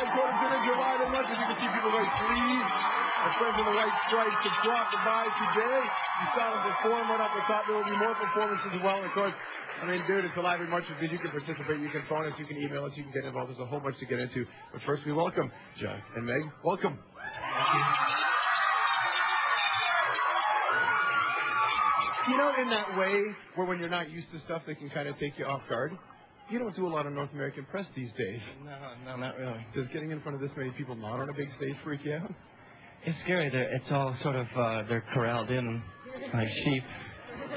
headquarters in July and much. As you can see, people like, please, our friends in the white stripes have dropped by today. You saw them perform right off the top. There will be more performances as well. And of course, I mean, dude, it's a live and much as you can participate. You can phone us, you can email us, you can get involved. There's a whole bunch to get into. But first, we welcome Jack and Meg. Welcome. You know, in that way, where when you're not used to stuff, they can kind of take you off guard. You don't do a lot of North American press these days. No, not really. Does getting in front of this many people not on a big stage freak you out? It's scary. It's all sort of, they're corralled in like sheep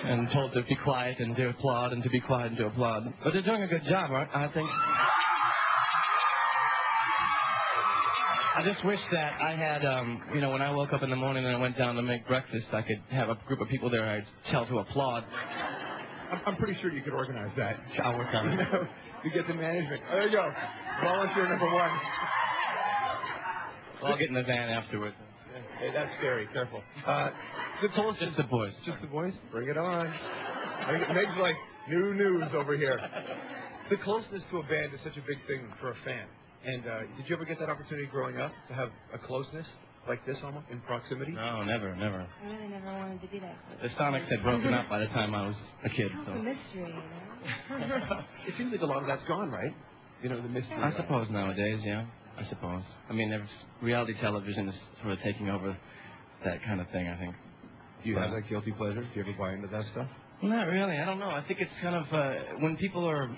and told to be quiet and to applaud and to be quiet and to applaud. But they're doing a good job, right? I think. I just wish that I had, you know, when I woke up in the morning and I went down to make breakfast, I could have a group of people there I'd tell to applaud. I'm pretty sure you could organize that. I'll work on it. You get the management. There you go. Volunteer number one. I'll get in the van afterwards. Hey, that's scary. Careful. Just the boys. Just the boys? Bring it on. Meg's like, new news over here. The closeness to a band is such a big thing for a fan. And did you ever get that opportunity growing up to have a closeness like this almost in proximity? No, never. I really never wanted to be that close. The Sonics had broken up by the time I was a kid. It's So. a mystery, you know? It seems like a lot of that's gone, right? You know, the mystery. I suppose nowadays, yeah. I suppose. I mean, reality television is sort of taking over that kind of thing, I think. Do you have that guilty pleasure? Do you ever buy into that stuff? Not really. I don't know. I think it's kind of when people are,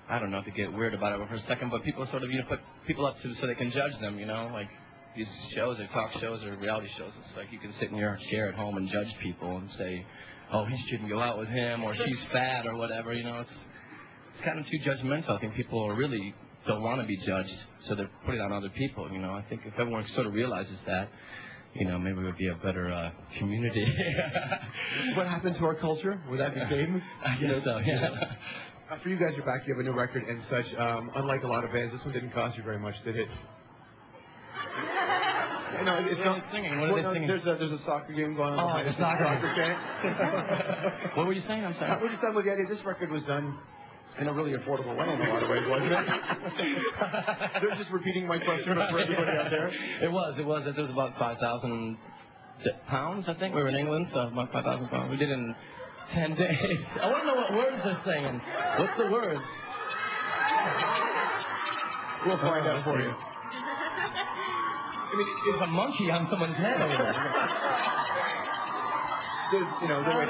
I don't know, to get weird about it for a second, but people sort of, you know, put people up to so they can judge them, you know, like these shows or talk shows or reality shows. It's like you can sit in your chair at home and judge people and say, oh, he shouldn't go out with him or she's fat or whatever, you know. It's kind of too judgmental. I think people really don't want to be judged, so they're putting it on other people, you know. I think if everyone sort of realizes that, you know, maybe it would be a better community. What happened to our culture? Was that the game? I guess so, yeah. For you guys, you're back. You have a new record and such. Unlike a lot of bands, this one didn't cost you very much, did it? You know, it's not singing. What are they singing? There's a soccer game going on. Oh, the soccer chant. What were you saying? I'm sorry. We're just done with the idea. This record was done in a really affordable way in a lot of ways, wasn't it? They're just repeating my question for everybody out there. It was. It was about 5,000 pounds, I think. We were in England, so about 5,000 pounds. We did it in 10 days. I want to know what words they're saying. What's the words? We'll find out for you. I mean, there's a monkey on someone's head over there. You know, they're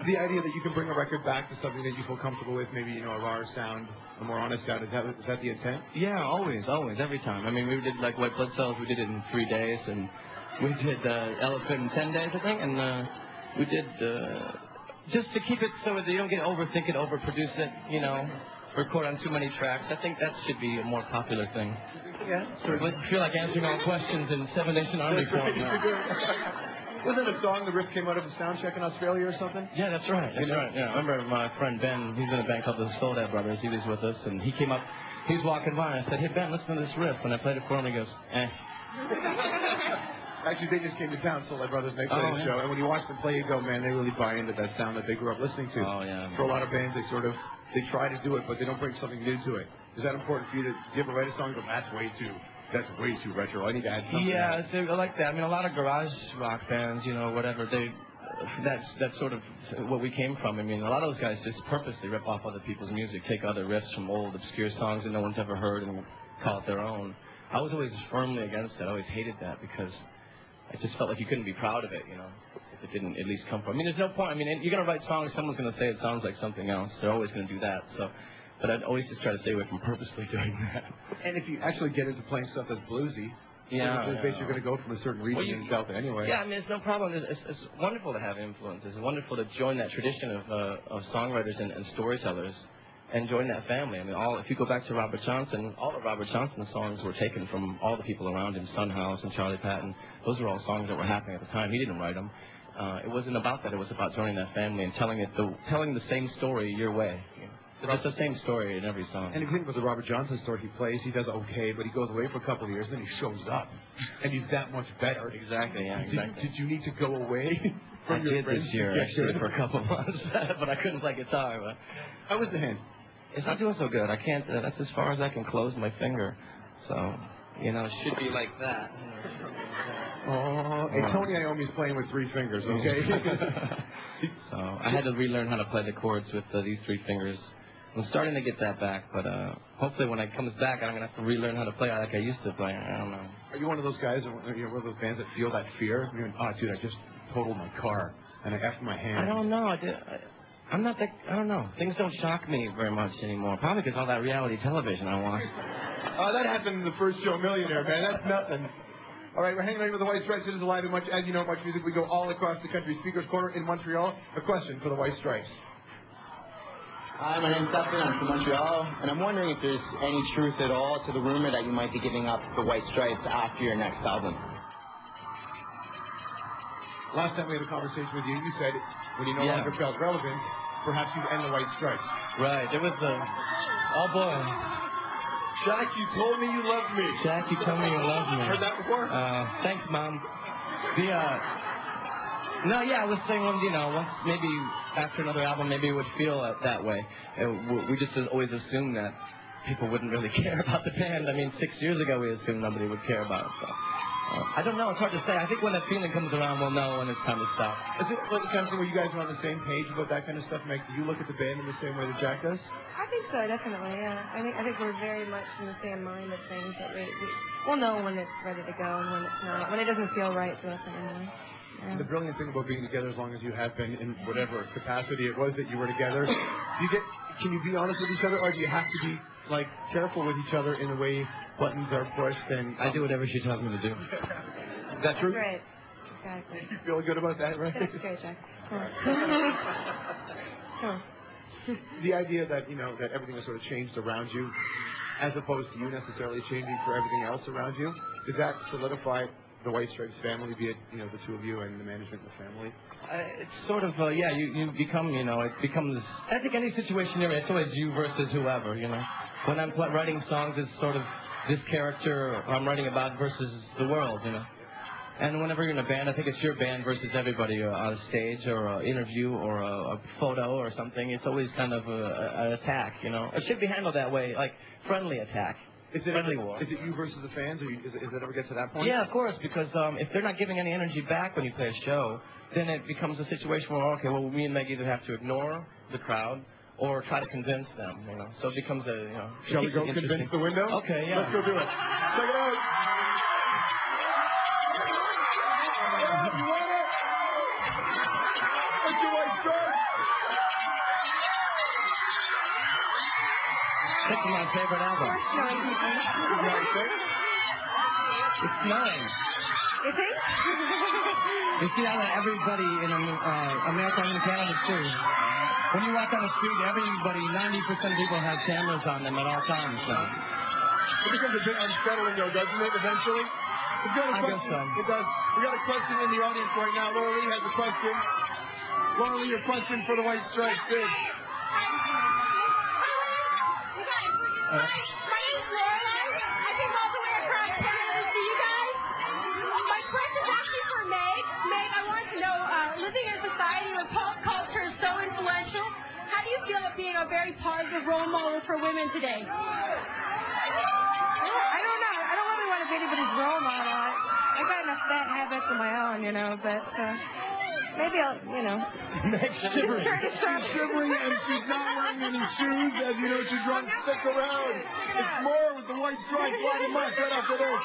the idea that you can bring a record back to something that you feel comfortable with, maybe, you know, a rawer sound, a more honest sound, is that the intent? Yeah, always, every time. I mean, we did like White Blood Cells, we did it in 3 days, and we did Elephant in 10 days, I think, and we did, just to keep it so that you don't get overthink it, overproduce it, you know, record on too many tracks. I think that should be a more popular thing. Yeah. I feel like answering all questions in 7 Nation Army form now. Wasn't a song the riff came out of a sound check in Australia or something? Yeah, that's right. That's right. Yeah, I remember my friend Ben. He's in a band called the Soledad Brothers. He was with us, and he came up. He was walking by, and I said, "Hey Ben, listen to this riff." And I played it for him. He goes, "Eh." Actually, they just came to town, Soledad Brothers. They played a show, and when you watch them play, you go, "Man, they really buy into that sound that they grew up listening to." Oh yeah. For a lot of bands, they try to do it, but they don't bring something new to it. Is that important for you? Do you ever write a song and go, that's way too retro. I need to add something. Yeah, I like that. I mean, a lot of garage rock bands, you know, whatever, that's sort of what we came from. I mean, a lot of those guys just purposely rip off other people's music, take other riffs from old, obscure songs that no one's ever heard and call it their own. I was always firmly against it. I always hated that because I just felt like you couldn't be proud of it, you know, if it didn't at least come from. I mean, there's no point. I mean, you're going to write songs, someone's going to say it sounds like something else. They're always going to do that. So. But I'd always just try to stay away from purposely doing that. And if you actually get into playing stuff that's bluesy, basically you're going to go from a certain region in Delta anyway. Yeah, I mean, it's no problem. It's wonderful to have influences. It's wonderful to join that tradition of songwriters and storytellers and join that family. I mean, if you go back to Robert Johnson, all of Robert Johnson's songs were taken from all the people around him, Son House and Charlie Patton. Those were all songs that were happening at the time. He didn't write them. It wasn't about that. It was about joining that family and telling the same story your way. You know? It's the same story in every song. And if you think about the Robert Johnson story, he plays, he does okay, but he goes away for a couple of years, then he shows up, and he's that much better. Exactly, yeah, exactly. Did you need to go away from your friends? I did this year, actually, for a couple of months, but I couldn't play guitar. But how was the hand? It's not doing so good. I can't. That's as far as I can close my finger. So, you know, it should be like that. Oh, hey, Tony Iommi's playing with 3 fingers, okay? So I had to relearn how to play the chords with these 3 fingers. I'm starting to get that back, but hopefully when it comes back, I'm going to have to relearn how to play like I used to play. I don't know. Are you one of those guys, one of those bands that feel that fear? You're, oh, dude, I just totaled my car, and I effed my hand. I don't know. I'm not that, I don't know. Things don't shock me very much anymore. Probably because all that reality television I watch. That happened in the first show, Millionaire, man. That's nothing. All right, we're hanging out with the White Stripes. It is Alive and Much. As you know, Much Music, we go all across the country. Speakers Corner in Montreal. A question for the White Stripes. Hi, my name's Dustin. I'm from Montreal, and I'm wondering if there's any truth at all to the rumor that you might be giving up the White Stripes after your next album. Last time we had a conversation with you, you said when you no longer felt relevant, perhaps you'd end the White Stripes. Right. There was oh boy. Jack, you told me you loved me. Jack, you told me you loved me. Heard that before? Thanks, Mom. No, yeah, I was saying, well, you know, once maybe after another album, maybe it would feel that way. We just always assumed that people wouldn't really care about the band. I mean, 6 years ago, we assumed nobody would care about it. So. I don't know. It's hard to say. I think when that feeling comes around, we'll know when it's time to stop. Is it like the kind of thing where you guys are on the same page about that kind of stuff? Like, do you look at the band in the same way that Jack does? I think so, definitely, yeah. I think we're very much in the same mind of things, that we'll know when it's ready to go and when it's not, when it doesn't feel right to us anymore. Yeah. The brilliant thing about being together as long as you have been, in whatever capacity it was that you were together, can you be honest with each other, or do you have to be like careful with each other in the way buttons are pushed? And I do whatever she tells me to do. Is that true? Great. Exactly. You feel good about that, right? That's great, Jack. Huh. The idea that, you know, that everything has sort of changed around you, as opposed to you necessarily changing for everything else around you, does that solidify the White Stripes family, be it, you know, the two of you and the management and the family? It's sort of, yeah, you become, you know, it becomes, I think any situation you're in, it's always you versus whoever, you know. When I'm writing songs, it's sort of this character I'm writing about versus the world, you know. And whenever you're in a band, I think it's your band versus everybody on a stage or an interview or a photo or something. It's always kind of an attack, you know. It should be handled that way, like friendly attack. Is it you versus the fans, or does it ever get to that point? Yeah, of course, because if they're not giving any energy back when you play a show, then it becomes a situation where, okay, well, me and Meg either have to ignore the crowd or try to convince them, you know. So it becomes a, you know. Shall we go convince the window? Okay, yeah. Let's go do it. Check it out. Yeah, you want it? What's your White Stripes? This is my favorite album. It's snowing. You think? You see how everybody in America and Canada too. When you walk down the street, everybody, 90% of people have cameras on them at all times. So. It becomes a bit unsettling, though, doesn't it, eventually? I guess so. It does. We got a question in the audience right now. Laura Lee has a question. Laura Lee, your question for the White Stripes, big. My name's Laura. I came all the way across Canada to see you guys. My question is actually for Meg. Meg, I want to know, living in a society where pop culture is so influential, how do you feel about being a very positive role model for women today? I don't know. I don't really want to be anybody's role model. I got enough bad habits of my own, you know, but maybe I'll, you know. Meg's shivering. She's shivering and she's not wearing any shoes. As you know, she's drunk. Stick around. It's more with the White Stripes. Live and Much right after this.